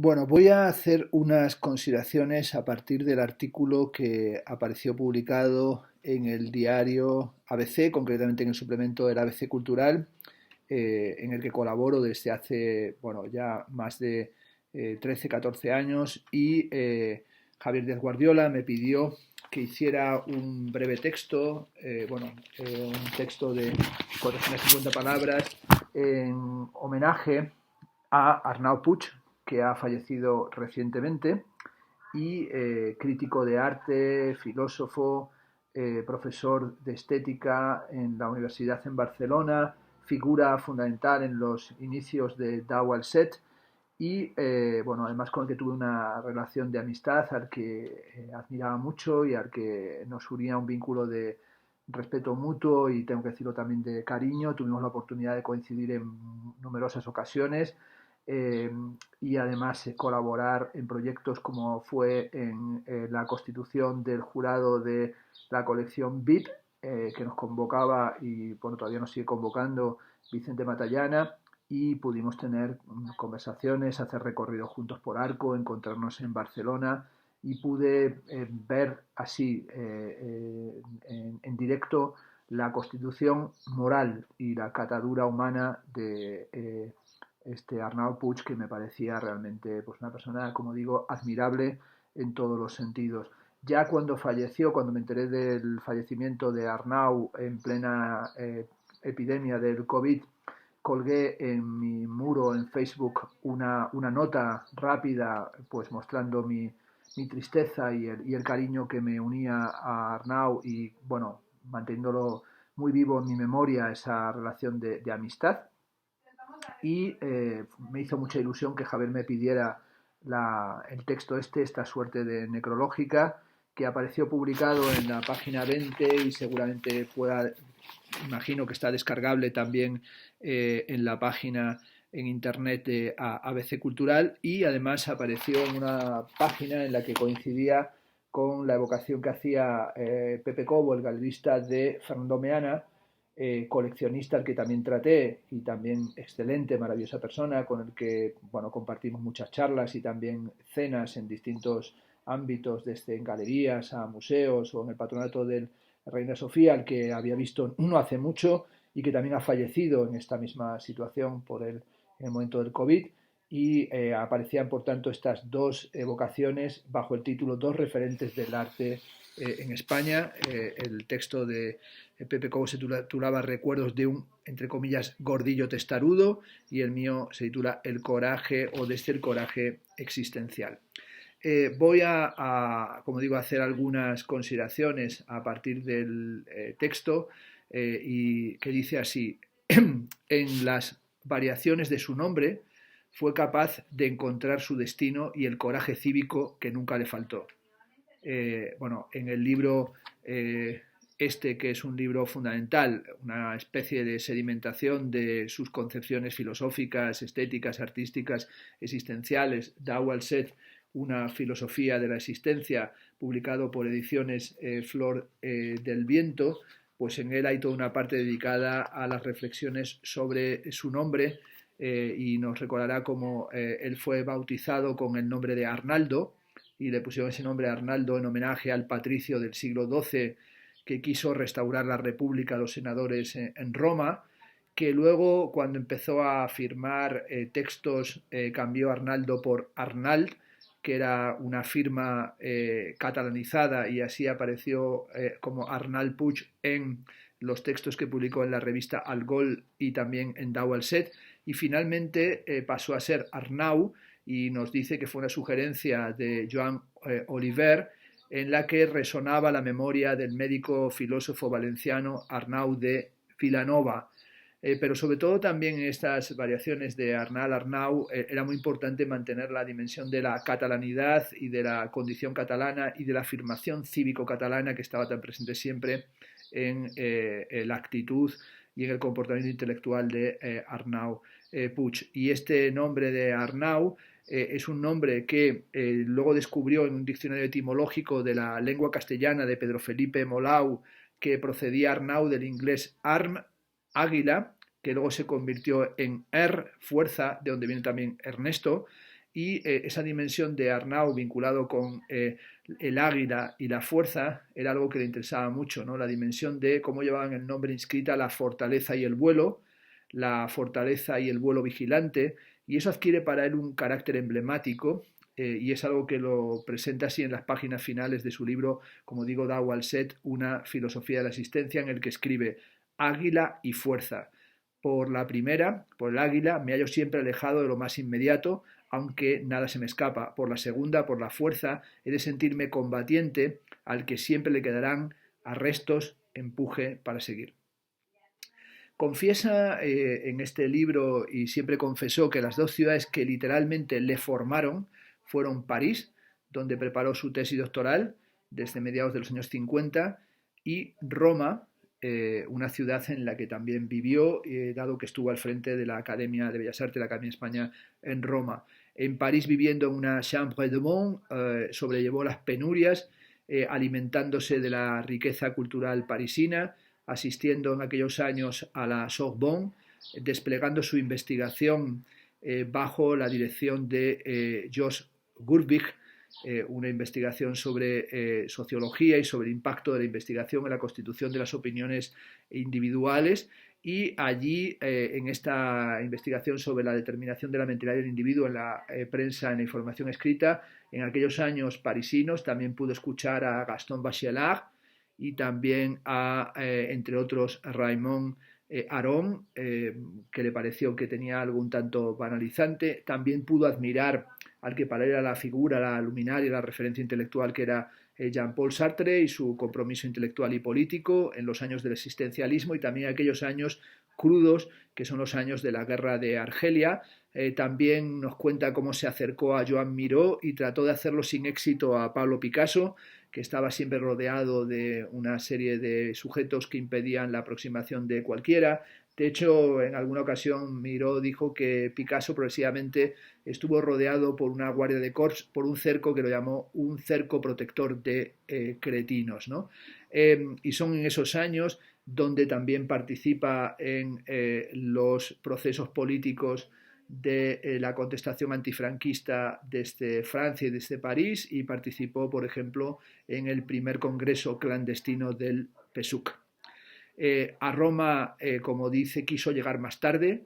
Bueno, voy a hacer unas consideraciones a partir del artículo que apareció publicado en el diario ABC, concretamente en el suplemento del ABC Cultural, en el que colaboro desde hace, bueno, ya más de 13, 14 años y Javier Díaz Guardiola me pidió que hiciera un breve texto, un texto de 450 palabras en homenaje a Arnau Puig, que ha fallecido recientemente, y crítico de arte, filósofo, profesor de estética en la Universidad en Barcelona, figura fundamental en los inicios de Dau al Set y además con el que tuve una relación de amistad al que admiraba mucho y al que nos unía un vínculo de respeto mutuo y tengo que decirlo también de cariño. Tuvimos la oportunidad de coincidir en numerosas ocasiones eh, y además colaborar en proyectos como fue en la constitución del jurado de la colección BIP, que nos convocaba y bueno, todavía nos sigue convocando Vicente Matallana, y pudimos tener conversaciones, hacer recorridos juntos por Arco, encontrarnos en Barcelona y pude ver así en directo la constitución moral y la catadura humana de este Arnau Puig, que me parecía realmente pues, una persona, como digo, admirable en todos los sentidos. Ya cuando falleció, cuando me enteré del fallecimiento de Arnau en plena epidemia del COVID, colgué en mi muro en Facebook una nota rápida, pues mostrando mi tristeza y el cariño que me unía a Arnau y, bueno, manteniéndolo muy vivo en mi memoria esa relación de amistad. Y me hizo mucha ilusión que Javier me pidiera el texto esta suerte de necrológica, que apareció publicado en la página 20 y seguramente pueda, imagino que está descargable también en la página en internet de ABC Cultural, y además apareció en una página en la que coincidía con la evocación que hacía Pepe Cobo, el galerista de Fernando Meana, coleccionista al que también traté y también excelente, maravillosa persona con el que bueno, compartimos muchas charlas y también cenas en distintos ámbitos, desde en galerías a museos o en el patronato del Reina Sofía, al que había visto no hace mucho y que también ha fallecido en esta misma situación en el momento del COVID. Y aparecían, por tanto, estas dos evocaciones bajo el título Dos referentes del arte en España. El texto de Pepe Cobo se titulaba Recuerdos de un, entre comillas, gordillo testarudo, y el mío se titula El coraje o desde el coraje existencial. Voy como digo, a hacer algunas consideraciones a partir del texto y que dice así: en las variaciones de su nombre fue capaz de encontrar su destino y el coraje cívico que nunca le faltó. En el libro que es un libro fundamental, una especie de sedimentación de sus concepciones filosóficas, estéticas, artísticas, existenciales, Dau al Set, una filosofía de la existencia, publicado por Ediciones Flor del Viento, pues en él hay toda una parte dedicada a las reflexiones sobre su nombre, y nos recordará cómo él fue bautizado con el nombre de Arnaldo, y le pusieron ese nombre Arnaldo en homenaje al patricio del siglo XII que quiso restaurar la República de los Senadores en Roma, que luego, cuando empezó a firmar textos, cambió Arnaldo por Arnald, que era una firma catalanizada, y así apareció como Arnald Puig en los textos que publicó en la revista Algol y también en Dau al Set, y finalmente pasó a ser Arnau, y nos dice que fue una sugerencia de Joan Oliver, en la que resonaba la memoria del médico filósofo valenciano Arnau de Vilanova. Pero sobre todo también en estas variaciones de Arnau era muy importante mantener la dimensión de la catalanidad y de la condición catalana y de la afirmación cívico-catalana que estaba tan presente siempre en la actitud y en el comportamiento intelectual de Arnau Puig. Y este nombre de Arnau es un nombre que luego descubrió en un diccionario etimológico de la lengua castellana de Pedro Felipe Molau, que procedía Arnau del inglés arm, águila, que luego se convirtió en fuerza, de donde viene también Ernesto, y esa dimensión de Arnau vinculado con el águila y la fuerza era algo que le interesaba mucho, ¿no? La dimensión de cómo llevaban el nombre inscrita la fortaleza y el vuelo, la fortaleza y el vuelo vigilante, y eso adquiere para él un carácter emblemático y es algo que lo presenta así en las páginas finales de su libro, como digo, Tao al Set, una filosofía de la existencia, en el que escribe: águila y fuerza. Por la primera, por el águila, me hallo siempre alejado de lo más inmediato, aunque nada se me escapa. Por la segunda, por la fuerza, he de sentirme combatiente, al que siempre le quedarán arrestos, empuje para seguir. Confiesa en este libro, y siempre confesó, que las dos ciudades que literalmente le formaron fueron París, donde preparó su tesis doctoral desde mediados de los años 50, y Roma, una ciudad en la que también vivió, dado que estuvo al frente de la Academia de Bellas Artes, la Academia de España en Roma. En París, viviendo en una chambre de monde, sobrellevó las penurias, alimentándose de la riqueza cultural parisina, asistiendo en aquellos años a la Sorbonne, desplegando su investigación bajo la dirección de Georges Gurvig, una investigación sobre sociología y sobre el impacto de la investigación en la constitución de las opiniones individuales. Y allí, en esta investigación sobre la determinación de la mentalidad del individuo en la prensa, en la información escrita, en aquellos años parisinos, también pudo escuchar a Gaston Bachelard y también a, entre otros, a Raymond Aron, que le pareció que tenía algo un tanto banalizante. También pudo admirar al que para él era la figura, la luminaria, la referencia intelectual, que era Jean-Paul Sartre, y su compromiso intelectual y político en los años del existencialismo, y también aquellos años crudos que son los años de la guerra de Argelia. También nos cuenta cómo se acercó a Joan Miró y trató de hacerlo sin éxito a Pablo Picasso, que estaba siempre rodeado de una serie de sujetos que impedían la aproximación de cualquiera. De hecho, en alguna ocasión Miró dijo que Picasso progresivamente estuvo rodeado por una guardia de corps, por un cerco que lo llamó un cerco protector de cretinos, ¿no? Y son en esos años donde también participa en los procesos políticos de la contestación antifranquista desde Francia y desde París, y participó, por ejemplo, en el primer congreso clandestino del PSUC. A Roma, como dice, quiso llegar más tarde,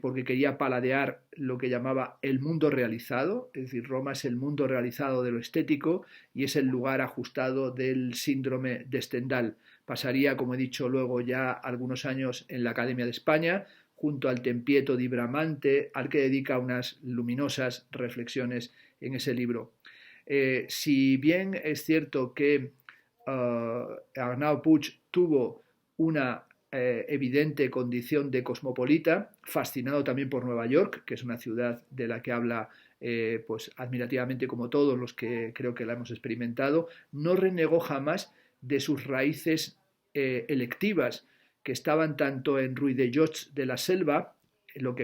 porque quería paladear lo que llamaba el mundo realizado. Es decir, Roma es el mundo realizado de lo estético y es el lugar ajustado del síndrome de Stendhal. Pasaría, como he dicho, luego ya algunos años en la Academia de España, junto al Tempietto di Bramante, al que dedica unas luminosas reflexiones en ese libro. Si bien es cierto que Arnau Puig tuvo una evidente condición de cosmopolita, fascinado también por Nueva York, que es una ciudad de la que habla pues admirativamente, como todos los que creo que la hemos experimentado, no renegó jamás de sus raíces electivas, que estaban tanto en Ruy de Jots de la Selva, lo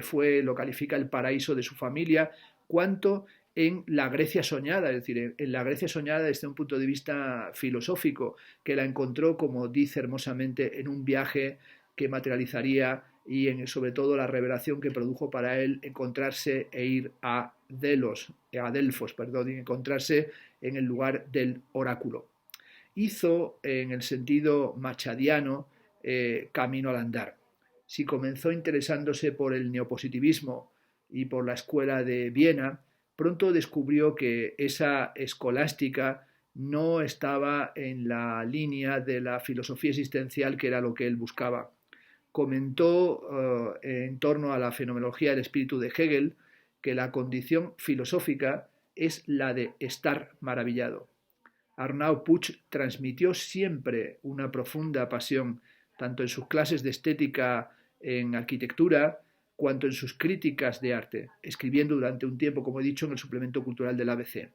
califica el paraíso de su familia, cuanto en la Grecia soñada, es decir, en la Grecia soñada desde un punto de vista filosófico, que la encontró, como dice hermosamente, en un viaje que materializaría, y sobre todo la revelación que produjo para él encontrarse e ir a Delfos, y encontrarse en el lugar del oráculo. Hizo, en el sentido machadiano, camino al andar. Si comenzó interesándose por el neopositivismo y por la escuela de Viena, pronto descubrió que esa escolástica no estaba en la línea de la filosofía existencial, que era lo que él buscaba. Comentó en torno a la fenomenología del espíritu de Hegel que la condición filosófica es la de estar maravillado. Arnau Puig transmitió siempre una profunda pasión, tanto en sus clases de estética en arquitectura, cuanto en sus críticas de arte, escribiendo durante un tiempo, como he dicho, en el suplemento cultural del ABC.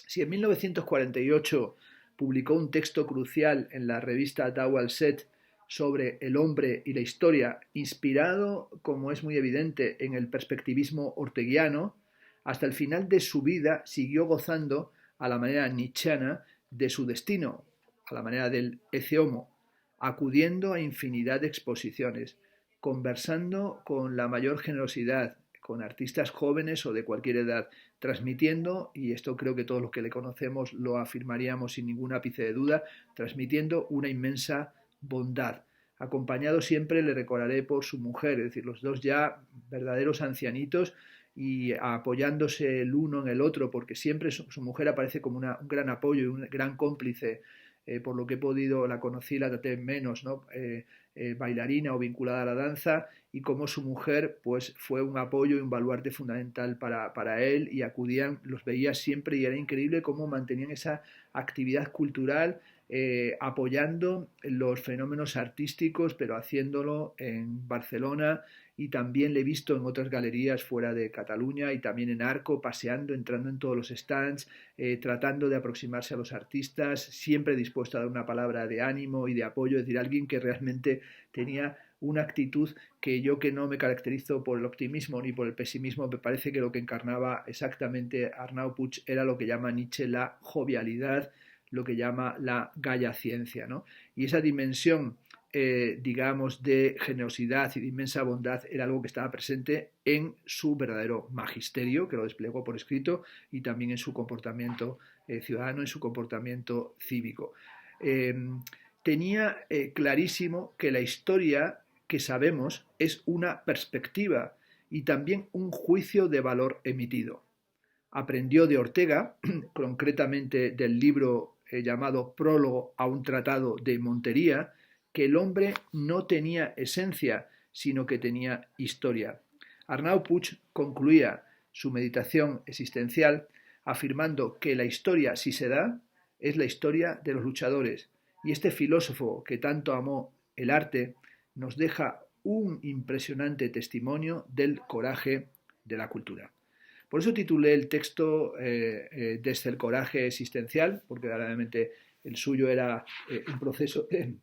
Si en 1948 publicó un texto crucial en la revista Tao al Set sobre el hombre y la historia, inspirado, como es muy evidente, en el perspectivismo orteguiano, hasta el final de su vida siguió gozando, a la manera nietzscheana, de su destino, a la manera del ecce homo, acudiendo a infinidad de exposiciones, conversando con la mayor generosidad con artistas jóvenes o de cualquier edad, transmitiendo, y esto creo que todos los que le conocemos lo afirmaríamos sin ningún ápice de duda, transmitiendo una inmensa bondad. Acompañado siempre, le recordaré, por su mujer, es decir, los dos ya verdaderos ancianitos y apoyándose el uno en el otro, porque siempre su mujer aparece como un gran apoyo y un gran cómplice. Por lo que he podido, la conocí, la traté menos, ¿no? Bailarina o vinculada a la danza, y como su mujer pues fue un apoyo y un baluarte fundamental para él, y acudían, los veía siempre y era increíble cómo mantenían esa actividad cultural, apoyando los fenómenos artísticos, pero haciéndolo en Barcelona, y también le he visto en otras galerías fuera de Cataluña y también en Arco, paseando, entrando en todos los stands, tratando de aproximarse a los artistas, siempre dispuesto a dar una palabra de ánimo y de apoyo, es decir, alguien que realmente tenía una actitud que yo, que no me caracterizo por el optimismo ni por el pesimismo, me parece que lo que encarnaba exactamente Arnau Puig era lo que llama Nietzsche la jovialidad, lo que llama la galla ciencia, ¿no? Y esa dimensión, digamos, de generosidad y de inmensa bondad era algo que estaba presente en su verdadero magisterio, que lo desplegó por escrito, y también en su comportamiento ciudadano, en su comportamiento cívico. Tenía clarísimo que la historia que sabemos es una perspectiva y también un juicio de valor emitido. Aprendió de Ortega, concretamente del libro llamado Prólogo a un tratado de Montería, que el hombre no tenía esencia, sino que tenía historia. Arnau Puig concluía su meditación existencial afirmando que la historia, si se da, es la historia de los luchadores. Y este filósofo que tanto amó el arte nos deja un impresionante testimonio del coraje de la cultura. Por eso titulé el texto Desde el coraje existencial, porque verdaderamente el suyo era un proceso de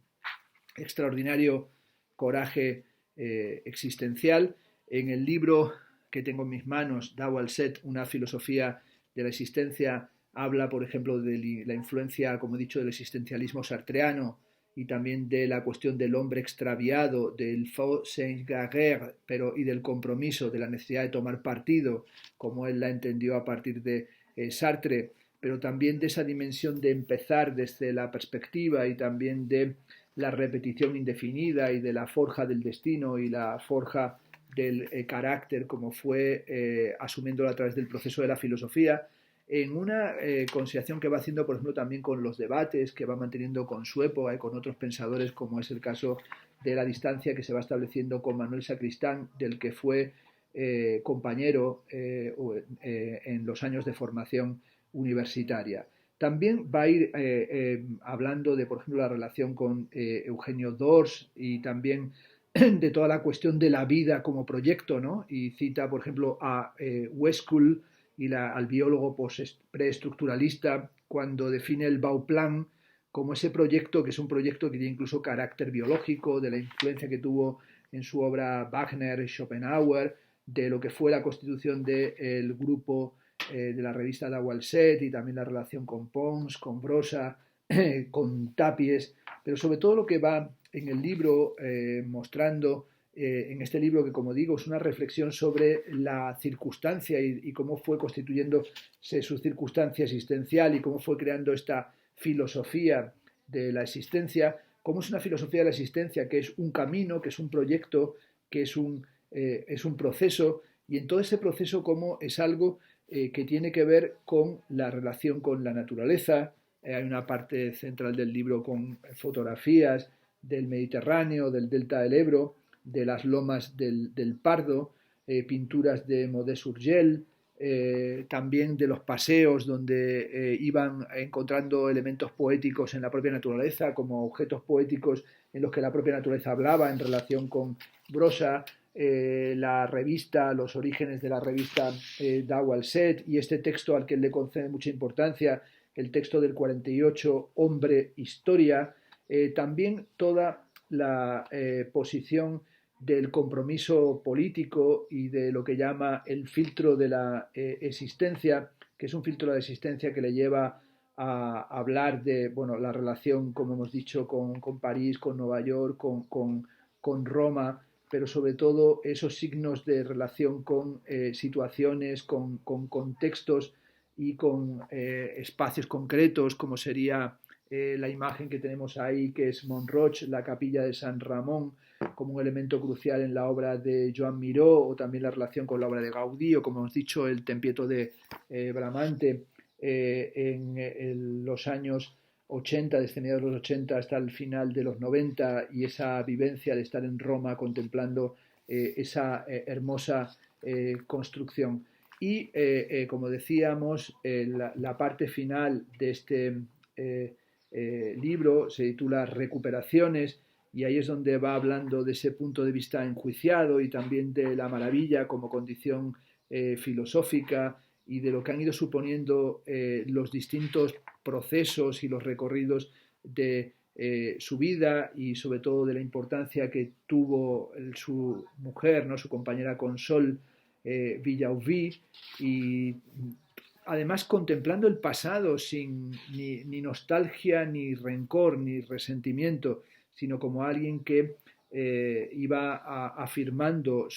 extraordinario coraje existencial. En el libro que tengo en mis manos, Tao al Set, una filosofía de la existencia, habla, por ejemplo, de la influencia, como he dicho, del existencialismo sartreano y también de la cuestión del hombre extraviado, del faux s'engager, pero y del compromiso, de la necesidad de tomar partido, como él la entendió a partir de Sartre, pero también de esa dimensión de empezar desde la perspectiva y también de la repetición indefinida y de la forja del destino y la forja del carácter, como fue asumiéndolo a través del proceso de la filosofía, en una consideración que va haciendo, por ejemplo, también con los debates que va manteniendo con su época y con otros pensadores, como es el caso de la distancia que se va estableciendo con Manuel Sacristán, del que fue compañero en los años de formación universitaria. También va a ir hablando de, por ejemplo, la relación con Eugenio Dors y también de toda la cuestión de la vida como proyecto, ¿no? Y cita, por ejemplo, a Westkuhl y al biólogo preestructuralista cuando define el Bauplan como ese proyecto que es un proyecto que tiene incluso carácter biológico, de la influencia que tuvo en su obra Wagner, Schopenhauer, de lo que fue la constitución del grupo de la revista Tao al Set y también la relación con Pons, con Brossa, con Tapies, pero sobre todo lo que va en el libro mostrando, en este libro que, como digo, es una reflexión sobre la circunstancia y cómo fue constituyéndose su circunstancia existencial y cómo fue creando esta filosofía de la existencia, cómo es una filosofía de la existencia que es un camino, que es un proyecto, que es un proceso, y en todo ese proceso cómo es algo que tiene que ver con la relación con la naturaleza. Hay una parte central del libro con fotografías del Mediterráneo, del delta del Ebro, de las lomas del Pardo, pinturas de Modest Urgell, también de los paseos donde iban encontrando elementos poéticos en la propia naturaleza, como objetos poéticos en los que la propia naturaleza hablaba en relación con Brossa, la revista, los orígenes de la revista Tao al Set, y este texto al que él le concede mucha importancia, el texto del 48, Hombre, Historia, también toda la posición del compromiso político y de lo que llama el filtro de la existencia, que es un filtro de la existencia que le lleva a hablar de, bueno, la relación, como hemos dicho, con París, con Nueva York, con Roma, pero sobre todo esos signos de relación con situaciones, con contextos y con espacios concretos, como sería la imagen que tenemos ahí, que es Montroch, la capilla de San Ramón, como un elemento crucial en la obra de Joan Miró, o también la relación con la obra de Gaudí, o como hemos dicho, el Tempieto de Bramante en los años 80, desde mediados de los 80 hasta el final de los 90, y esa vivencia de estar en Roma contemplando esa hermosa construcción. Y como decíamos, la parte final de este libro se titula Recuperaciones, y ahí es donde va hablando de ese punto de vista enjuiciado y también de la maravilla como condición filosófica, y de lo que han ido suponiendo los distintos procesos y los recorridos de su vida, y sobre todo de la importancia que tuvo su mujer, ¿no? Su compañera Consol Villauví, y además contemplando el pasado sin ni nostalgia, ni rencor, ni resentimiento, sino como alguien que iba afirmando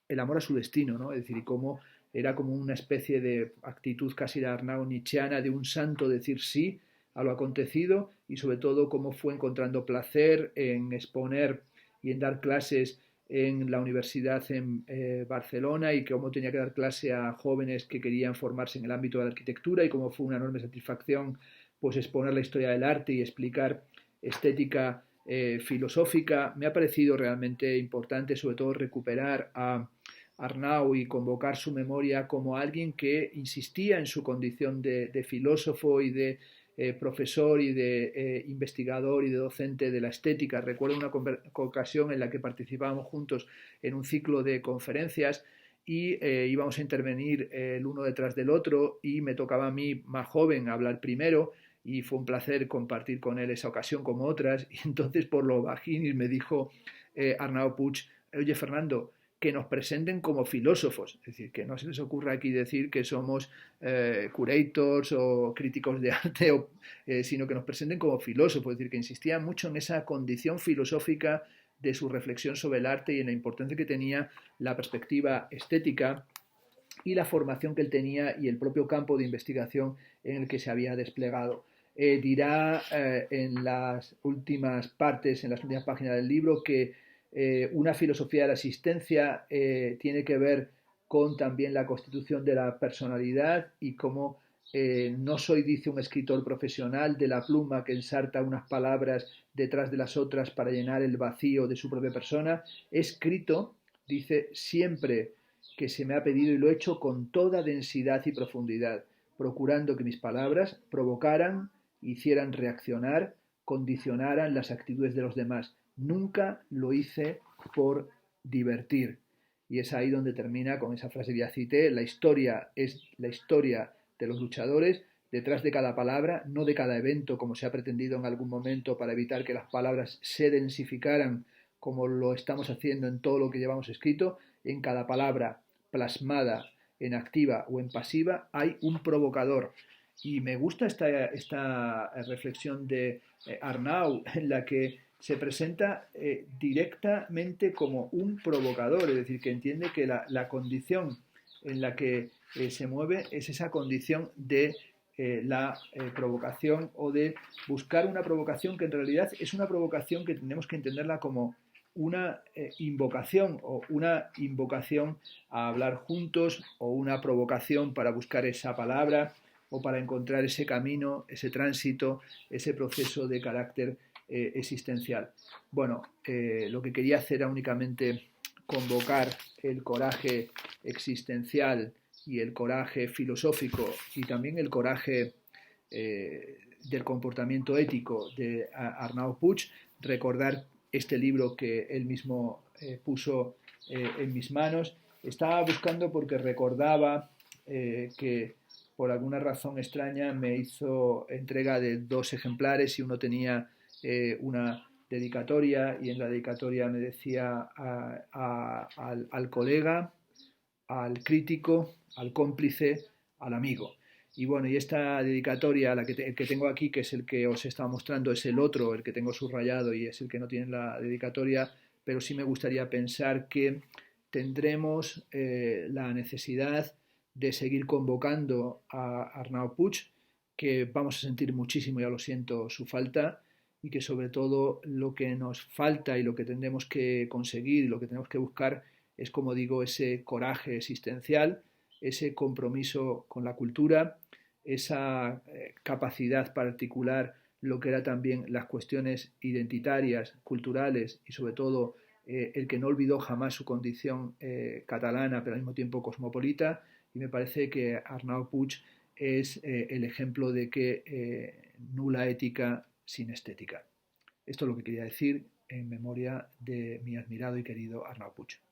el amor a su destino, ¿no? Es decir, y cómo era como una especie de actitud casi de Arnau nietzscheana de un santo, decir sí a lo acontecido, y sobre todo cómo fue encontrando placer en exponer y en dar clases en la universidad en Barcelona, y cómo tenía que dar clase a jóvenes que querían formarse en el ámbito de la arquitectura, y cómo fue una enorme satisfacción pues exponer la historia del arte y explicar estética filosófica. Me ha parecido realmente importante sobre todo recuperar a Arnau y convocar su memoria como alguien que insistía en su condición de filósofo y de profesor y de investigador y de docente de la estética. Recuerdo una ocasión en la que participábamos juntos en un ciclo de conferencias y íbamos a intervenir el uno detrás del otro, y me tocaba a mí, más joven, hablar primero, y fue un placer compartir con él esa ocasión como otras. Y entonces, por lo bajín, me dijo Arnau Puig: oye, Fernando, que nos presenten como filósofos, es decir, que no se les ocurra aquí decir que somos curators o críticos de arte, sino que nos presenten como filósofos, es decir, que insistía mucho en esa condición filosófica de su reflexión sobre el arte y en la importancia que tenía la perspectiva estética y la formación que él tenía y el propio campo de investigación en el que se había desplegado. Dirá en las últimas partes, en las últimas páginas del libro, que una filosofía de la existencia tiene que ver con también la constitución de la personalidad, y cómo no soy, dice, un escritor profesional de la pluma que ensarta unas palabras detrás de las otras para llenar el vacío de su propia persona. He escrito, dice, siempre que se me ha pedido, y lo he hecho con toda densidad y profundidad, procurando que mis palabras provocaran, hicieran reaccionar, condicionaran las actitudes de los demás. Nunca lo hice por divertir. Y es ahí donde termina con esa frase que ya cité: la historia es la historia de los luchadores. Detrás de cada palabra, no de cada evento, como se ha pretendido en algún momento para evitar que las palabras se densificaran, como lo estamos haciendo en todo lo que llevamos escrito, en cada palabra plasmada en activa o en pasiva hay un provocador. Y me gusta esta reflexión de Arnau, en la que se presenta directamente como un provocador, es decir, que entiende que la condición en la que se mueve es esa condición de la provocación, o de buscar una provocación que en realidad es una provocación que tenemos que entenderla como una invocación, o una invocación a hablar juntos, o una provocación para buscar esa palabra, o para encontrar ese camino, ese tránsito, ese proceso de carácter existencial. Bueno, lo que quería hacer era únicamente convocar el coraje existencial y el coraje filosófico, y también el coraje del comportamiento ético de Arnau Puig, recordar este libro que él mismo puso en mis manos. Estaba buscando porque recordaba que por alguna razón extraña me hizo entrega de dos ejemplares, y uno tenía una dedicatoria, y en la dedicatoria me decía al colega, al crítico, al cómplice, al amigo. Y bueno, y esta dedicatoria, el que tengo aquí, que es el que os estaba mostrando, es el otro, el que tengo subrayado, y es el que no tiene la dedicatoria, pero sí me gustaría pensar que tendremos la necesidad de seguir convocando a Arnau Puig, que vamos a sentir muchísimo, ya lo siento, su falta, y que sobre todo lo que nos falta y lo que tendremos que conseguir y lo que tenemos que buscar es, como digo, ese coraje existencial, ese compromiso con la cultura, esa capacidad para articular lo que eran también las cuestiones identitarias, culturales y sobre todo el que no olvidó jamás su condición catalana pero al mismo tiempo cosmopolita, y me parece que Arnau Puig es el ejemplo de que nula ética sin estética. Esto es lo que quería decir en memoria de mi admirado y querido Arnau Puig.